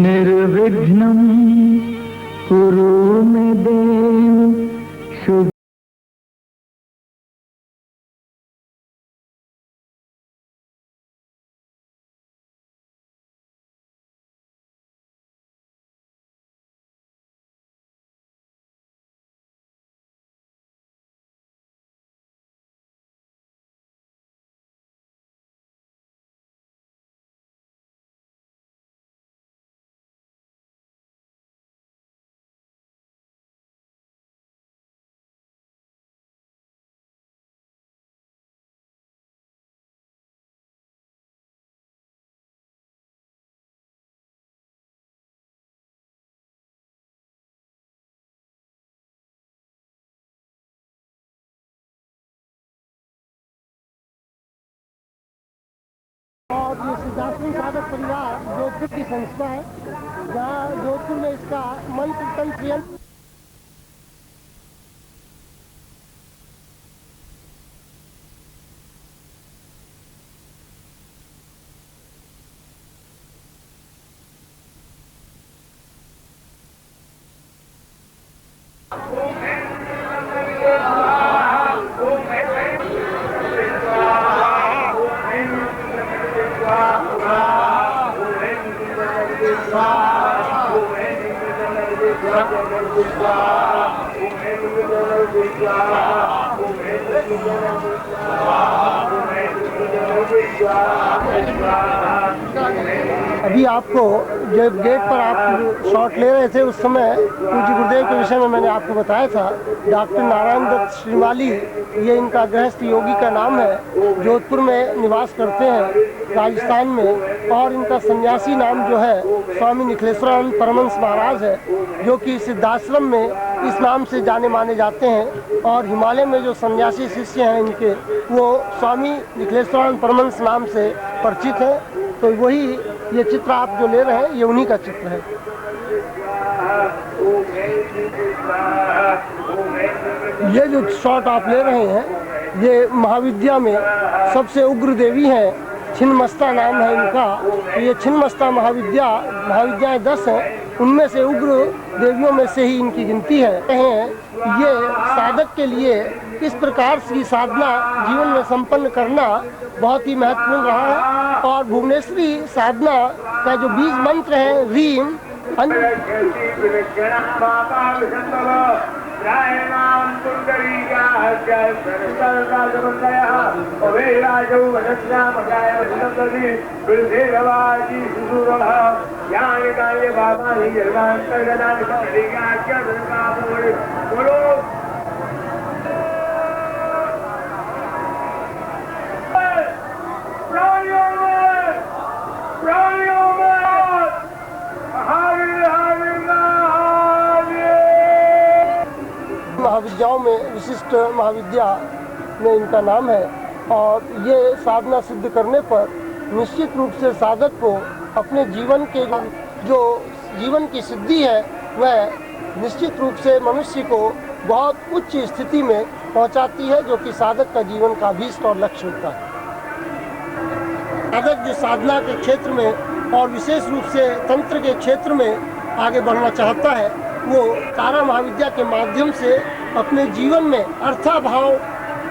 निर्विघ्नं कुरु मे देव शुभ। और ये सिद्धाश्रम साधक परिवार जोधपुर की संस्था है, जहाँ जोधपुर में इसका मंत्र तंत्र अभी आपको जब गेट पर आप शॉट ले रहे थे उस समय पूज्य गुरुदेव के विषय में मैंने आपको बताया था। डॉक्टर नारायण दत्त श्रीमाली, ये इनका गृहस्थ योगी का नाम है, जोधपुर में निवास करते हैं राजस्थान में। और इनका सन्यासी नाम जो है स्वामी निखिलेश्वरानंद परमहंस महाराज है, जो कि सिद्धाश्रम में इस नाम से जाने माने जाते हैं। और हिमालय में जो सन्यासी शिष्य हैं इनके, वो स्वामी निखिलेश्वरानंद परमहंस नाम से परिचित हैं। तो वही ये चित्र आप जो ले रहे हैं, ये उन्हीं का चित्र है। ये जो शॉट आप ले रहे हैं, ये महाविद्या में सबसे उग्र देवी हैं, छिन्नमस्ता नाम है इनका। तो ये छिन्नमस्ता महाविद्याएं 10 हैं, उनमें से उग्र देवियों में से ही इनकी गिनती है। ये साधक के लिए किस प्रकार की साधना जीवन में संपन्न करना बहुत ही महत्वपूर्ण रहा है। और भुवनेश्वरी साधना का जो बीज मंत्र है रीम महाविद्याओं में विशिष्ट महाविद्या में इनका नाम है। और ये साधना सिद्ध करने पर निश्चित रूप से साधक को अपने जीवन के जो जीवन की सिद्धि है, वह निश्चित रूप से मनुष्य को बहुत उच्च स्थिति में पहुंचाती है, जो कि साधक का जीवन का अभीष्ट और लक्ष्य होता है। साधक जो साधना के क्षेत्र में और विशेष रूप से तंत्र के क्षेत्र में आगे बढ़ना चाहता है, वो तारा महाविद्या के माध्यम से अपने जीवन में अर्थाभाव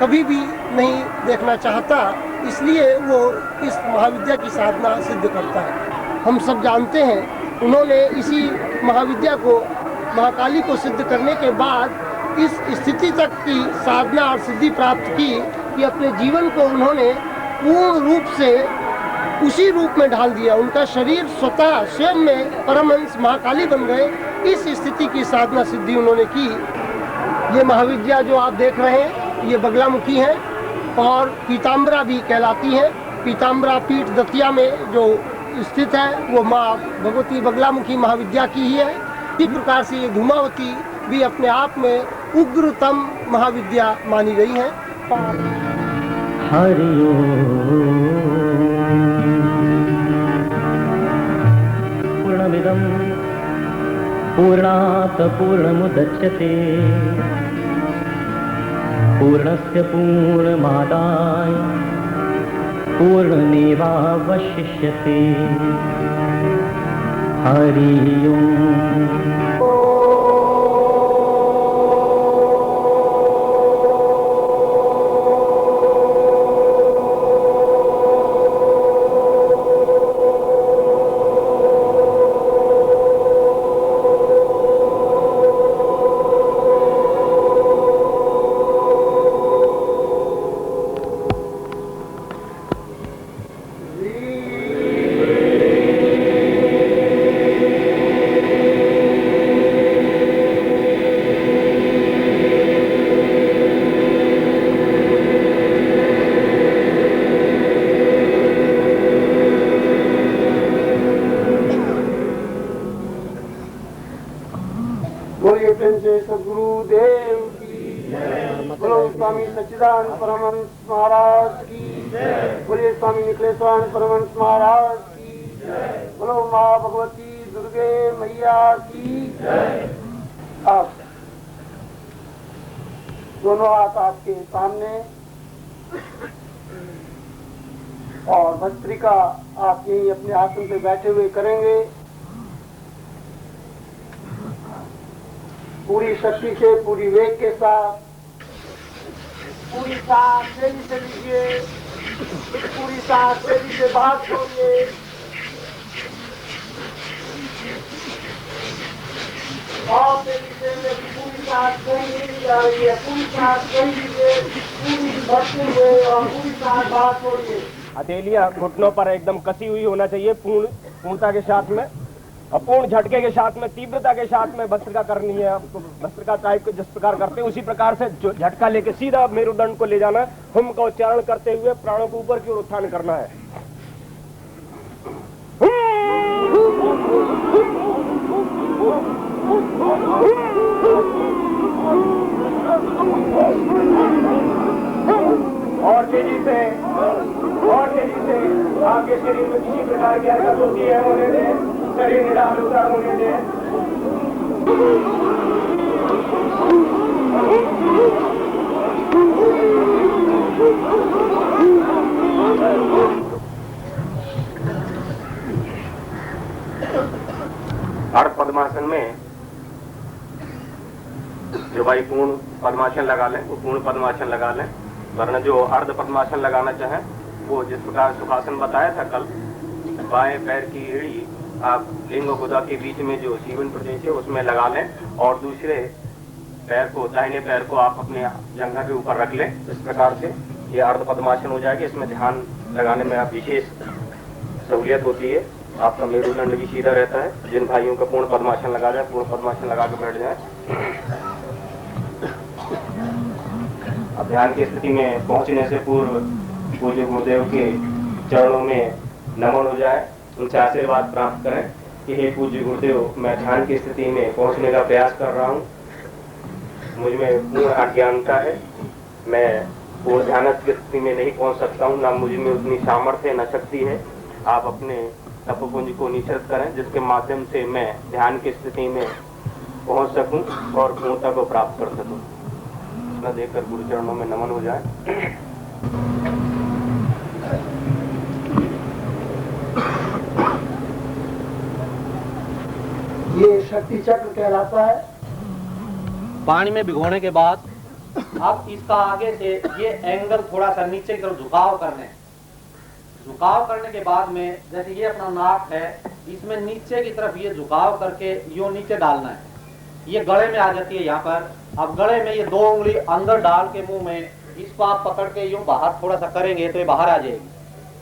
कभी भी नहीं देखना चाहता, इसलिए वो इस महाविद्या की साधना सिद्ध करता है। हम सब जानते हैं, उन्होंने इसी महाविद्या को, महाकाली को सिद्ध करने के बाद इस स्थिति तक की साधना और सिद्धि प्राप्त की कि अपने जीवन को उन्होंने पूर्ण रूप से उसी रूप में ढाल दिया। उनका शरीर स्वतः स्वयं में परमहंस महाकाली बन गए। इस स्थिति की साधना सिद्धि उन्होंने की। ये महाविद्या जो आप देख रहे हैं, ये बगलामुखी है और पीताम्बरा भी कहलाती है। पीताम्बरा पीठ दतिया में जो स्थित है, वो माँ भगवती बगलामुखी महाविद्या की ही है। इसी प्रकार से ये धूमावती भी अपने आप में उग्रतम महाविद्या मानी गई है। हरि पूर्णमिदं पूर्णात् पूर्णमुदच्यते पूर्णस्य पूर्णमादाय पूर्णमेवावशिष्यते। हरि ओम। बोलिए प्रेम से सदगुरुदेव की, बोलो स्वामी सच्चिदानंद परमहंस महाराज की, बोलिए स्वामी निखिलेश्वरानंद परमहंस महाराज की, बोलो माँ भगवती दुर्गे मैया की। आप दोनों हाथ आपके सामने और भस्त्रिका आप यही अपने आसन पे बैठे हुए करेंगे। पूरी शक्ति से, पूरी वेग के साथ, पूरी सांस तेजी से लीजिए, पूरी सांस तेजी से बाहर छोड़िए। और तेजी से पूरी सांस कहीं नहीं जा रही है, पूरी सांस कहीं लीजिए, पूरी भरते हुए और पूरी सांस बाहर छोड़िए। हथेलियां घुटनों पर एकदम कसी हुई होना चाहिए, पूर्णता के साथ में, और पूर्ण झटके के साथ में, तीव्रता के साथ में भस्त्रिका करनी है आपको। भस्त्रिका टाइप को जिस प्रकार करते हैं उसी प्रकार से झटका लेके सीधा मेरुदंड को ले जाना है। हुम का उच्चारण करते हुए प्राणों को ऊपर की ओर उत्थान करना है। और तेजी से आपके शरीर में किसी प्रकार की हरकत होती है होने दें, शरीर निराल उतार होने दें। अर्ध पद्मासन में जो भाई पूर्ण पद्मासन लगा लें वो पूर्ण पद्मासन लगा लें, वरना जो अर्ध पद्मासन लगाना चाहें वो जिस प्रकार सुखासन बताया था कल, बाएं पैर की एड़ी आप लिंग और गुदा के बीच में जो जीवन प्रदेश है उसमें लगा लें, और दूसरे पैर को, दाहिने पैर को आप अपने जंघा के ऊपर रख लें। इस प्रकार से ये अर्ध पद्मासन हो जाएगी। इसमें ध्यान लगाने में आप विशेष सहूलियत होती है, आपका मेरुदंड भी सीधा रहता है। जिन भाइयों का पूर्ण पद्मासन लगा जाए, पूर्ण पद्मासन लगा के बैठ जाए। अब ध्यान की स्थिति में पहुंचने से पूर्व पूज्य गुरुदेव के चरणों में नमन हो जाए, उनसे आशीर्वाद प्राप्त करें कि हे पूज्य गुरुदेव, मैं ध्यान की स्थिति में पहुंचने का प्रयास कर रहा हूं, मुझ में पूर्ण अज्ञानता है, मैं पूर्ण ध्यान की स्थिति में नहीं पहुंच सकता हूं, ना मुझ में उतनी सामर्थ्य न शक्ति है। आप अपने तपोपुंज को निश्चित करें जिसके माध्यम से मैं ध्यान की स्थिति में पहुंच सकूं और पूर्णता को प्राप्त कर सकूं। न देखकर गुरु चरणों में नमन हो जाए। ये शक्ति चक्र कहलाता है। पानी में भिगोने के बाद अब इसका आगे से ये एंगल थोड़ा सा नीचे की तरफ झुकाव करने हैं। झुकाव करने के बाद में जैसे ये अपना नाक है, इसमें नीचे की तरफ ये झुकाव करके यो नीचे डालना है। ये गले में आ जाती है यहाँ पर। अब गले में ये 2 उंगली अंदर डाल के मुंह में इसको आप पकड़ के यूं बाहर थोड़ा सा करेंगे तो ये बाहर आ जाएगी।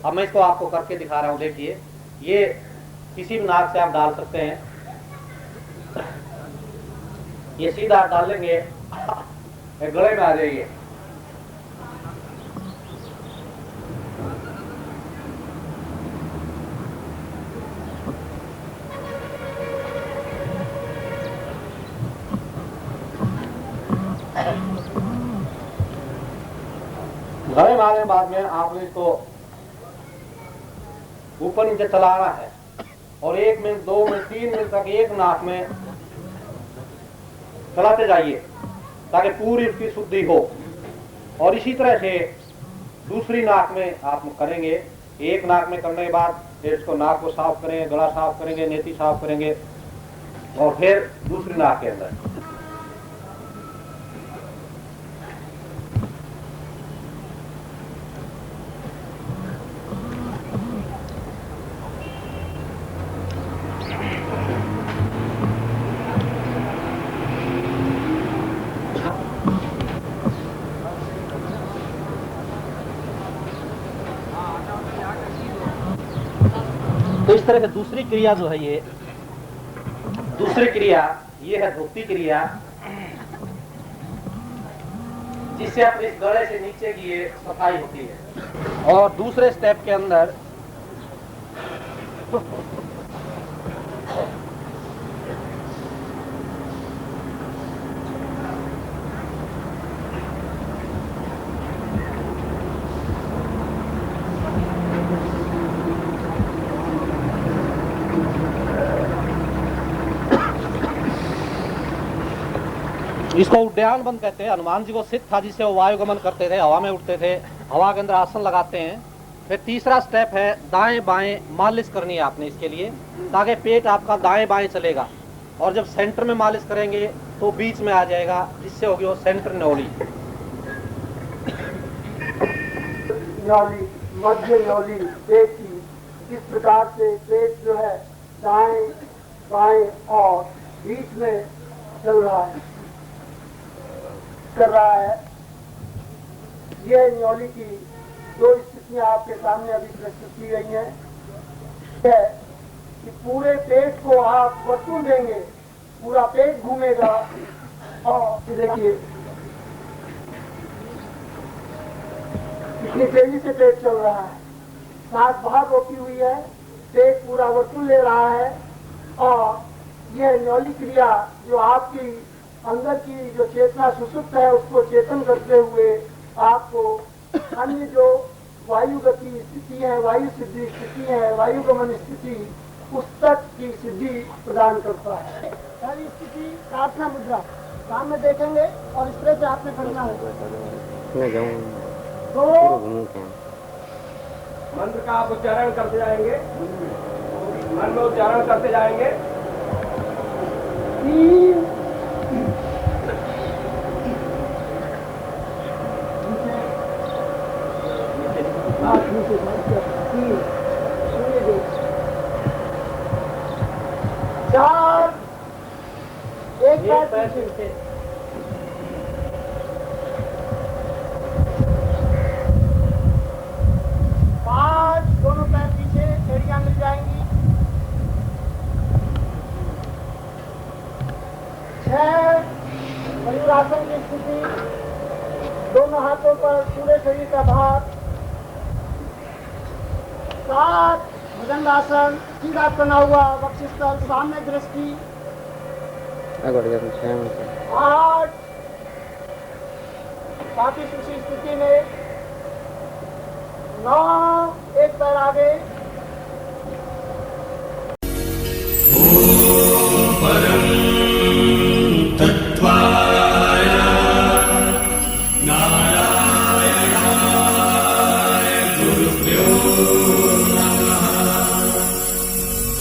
अब मैं इसको आपको करके दिखा रहा हूँ। देखिए, ये किसी भी नाक से आप डाल सकते हैं। ये सीधा डालेंगे, गले में आ जाएगी। गले में आने के बाद में आपने इसको ऊपर नीचे चलाना है और 1 मिनट 2 मिनट 3 मिनट तक एक नाक में चलाते जाइए ताकि पूरी उसकी शुद्धि हो। और इसी तरह से दूसरी नाक में आप करेंगे। एक नाक में करने के बाद फिर इसको नाक को साफ करेंगे, गला साफ करेंगे, नेति साफ करेंगे और फिर दूसरी नाक के अंदर। तो इस तरह की दूसरी क्रिया जो है, ये दूसरी क्रिया ये है धोती क्रिया, जिससे अपने इस गले से नीचे की ये सफाई होती है। और दूसरे स्टेप के अंदर इसको उड्डयन बंद कहते हैं। हनुमान जी को सिद्ध था जिससे वो वायुगमन करते थे, हवा में उड़ते थे, हवा के अंदर आसन लगाते हैं। फिर तीसरा स्टेप है दाएं बाएं मालिश करनी है आपने इसके लिए, ताकि पेट आपका दाएं बाएं चलेगा। और जब सेंटर में मालिश करेंगे तो बीच में आ जाएगा, जिससे होगी वो सेंटर न्योली। न्योली, मध्य न्योली पेट की, इस प्रकार से पेट जो है दाएं बाएं और बीच में चल रहा है, कर रहा है। यह न्योली की दो स्थितियां आपके सामने अभी प्रस्तुत की गई हैं। है कि पूरे पेट को आप वर्तुल देंगे, पूरा पेट घूमेगा और देखिए कितनी तेजी से पेट चल रहा है, सांस बाहर रोकी हुई है, पेट पूरा वर्तुल ले रहा है। और यह न्योली क्रिया जो आपकी अंदर की जो चेतना सुसुप्त है उसको चेतन करते हुए आपको अन्य जो वायु गति स्थिति है, वायु सिद्धि स्थिति है, वायुगमन स्थिति, उस तक की सिद्धि प्रदान करता है। पहली स्थिति प्रार्थना मुद्रा, सामने देखेंगे और इस तरह से आपने करना होगा। तो मंत्र का आप उच्चारण करते जाएंगे, मन में उच्चारण करते जाएंगे। 3 4 एक पैर पीछे, 5 दोनों पैर पीछे, एड़ियां मिल जाएंगी। 6 मयूरासन की स्थिति, दोनों हाथों पर पूरे शरीर का भार। 7 भुजंगासन, सीधा तना हुआ वक्षस्थल, सामने दृष्टि। 8 काफी सुशी स्थिति में। 9 एक पैर आगे,